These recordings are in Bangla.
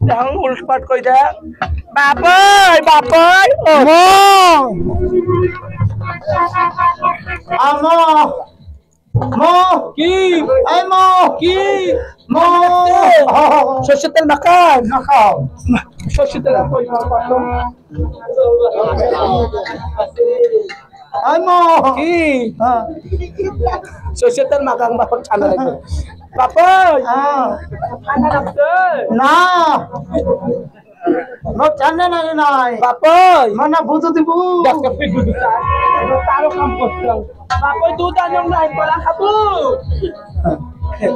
Jangan ulpat kau dah. Bapak, bapak. Mo. Amo. Mo. Ki, Ay mo. ki. Mo. Sosial makan. Nakaw. Sosial apa yang kau Ay mo. Ki. Ha. Sosial makan bapak channel itu. Bapak. Anak dokter. Na. No channel na nai. Bapak. Mana butuh tibu. Dah kafe duduk. Taruh kampus lang. Bapak itu tanam lain bola kabu.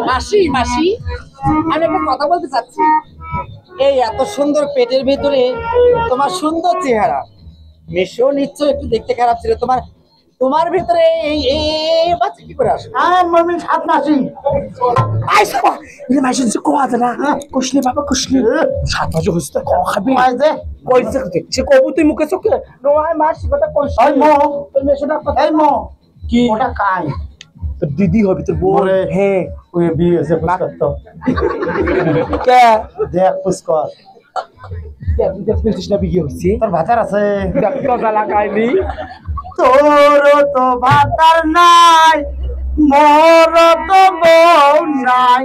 মাসি মাসি আমি একটা কথা বলতে চাচ্ছি এই এত সুন্দর পেটের ভিতরে তোমার সুন্দর চেহারা মেশো নিশ্চয় একটু দেখতে খারাপ ছিল তোমার তোমার ভিতরে এই এই বাচ্চা কি করে আসে Mami সাত মাসি। Ay, sama. Ini macam si kuat na. Kusni bapa kusni. Satu aja harus tak kau kabi. Aise. Kau itu si kau butuh muka suka. No ay mas kata kusni. Ay mo. Terus sudah kata. Ay mo. Ki. ওটা কাই Didi hobi terbol. Boleh. He. ওই বিয়ে এসে পুষ্কর Kya? দেখ Pushkar Kya? Dia pilih nabi dia sih. তোর ভাতার আছে Dah kau salah kali. তোর তো ভাতার নাই মোর তো বউ নাই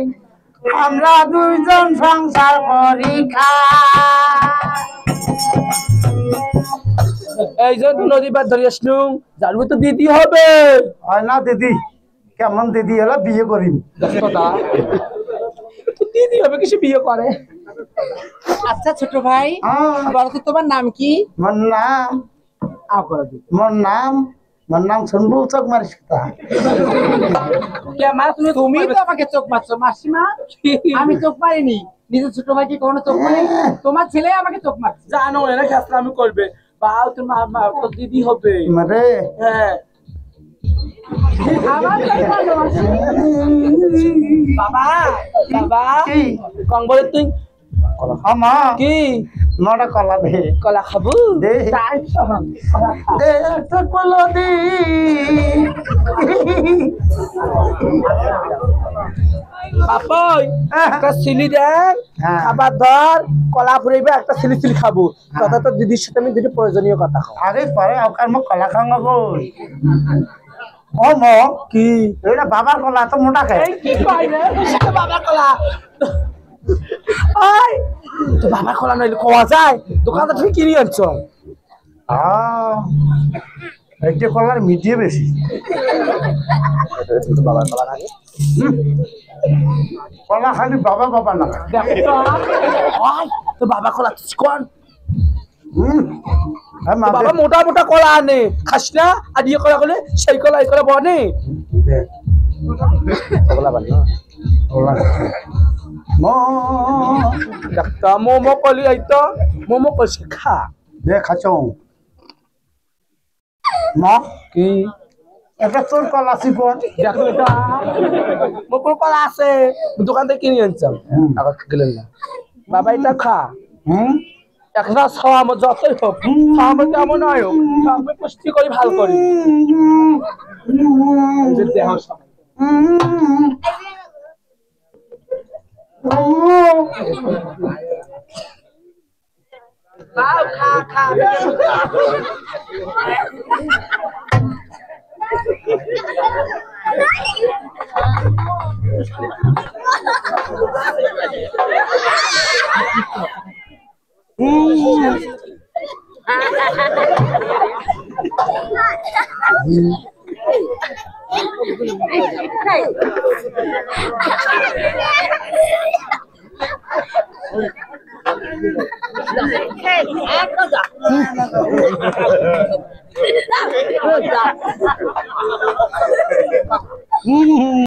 আমরা দুইজন সংসার করি এই যে নদী বাদ ধরে আসলু জানবো তো দিদি হবে হয় না দিদি কেমন দিদি হলো বিয়ে করিম কথা তো দিদি হবে কিছু বিয়ে করে আচ্ছা ছোট ভাই বলো তো তোমার নাম কি মোর নাম আও করে দিদি মোর নাম শুনবো চোখ মারিস কথা কে মা তুমি তুমি তো আমাকে চোখ মারছো মাসিমা আমি চোখ মারিনি নিজের ছোট ভাইকে কখনো চোখ মারি তোমার ছেলে আমাকে চোখ মারছে জানো না খেসলামি করবে বাও তোমার তো দিদি হবে মারে হ্যাঁ আমার চোখ ভালোবাসে। বাবা বাবা কি কং বলে তুই আমা কি নটা কলা দে কলা খাবো দে তাই সহন দে একটা কলা দে বাপই একটা সিলি দেন হ্যাঁ। খাবার ধর কলা ফুরাইবে একটা সিলি সিলি খাবো কথা তো দিদির সাথে আমি দুটো প্রয়োজনীয় কথা খাবো আগে পরে আকার মো কলা খাওয়া কই ও মো কি এটা বাবার কলা তো মোটা খায় এই কি কই রে সেটা বাবা কলা আই তো বাবা কলা নইলে খাওয়া যায় দোকানটা তুমি কিনে আনছো এই যে কলার মিটিয়ে বেশি বাবা কলা লাগে কলা খালি বাবা বাবা না দেখো আই তো বাবা কলা তুই কোন বাবা মোটা মোটা কলা আনে খাস না আর ইয়ে কলা বলে সেই কলা এই কলা বনে কলা বানি ডাক্তার মোমো কলি আইতো মোমো কষে খা দে খাচ্ছ ম কি এটা তোর কলা শিকন দেখো এটা মোর কলা আছে দোকান থেকে কিনে আনছাম আবার গেলেন না বাবা এটা খা একটা খাওয়া আমার যতই হোক খাওয়া আমার কেমন হয় হোক আমি পুষ্টি করি ভালো করি দেহ খা খা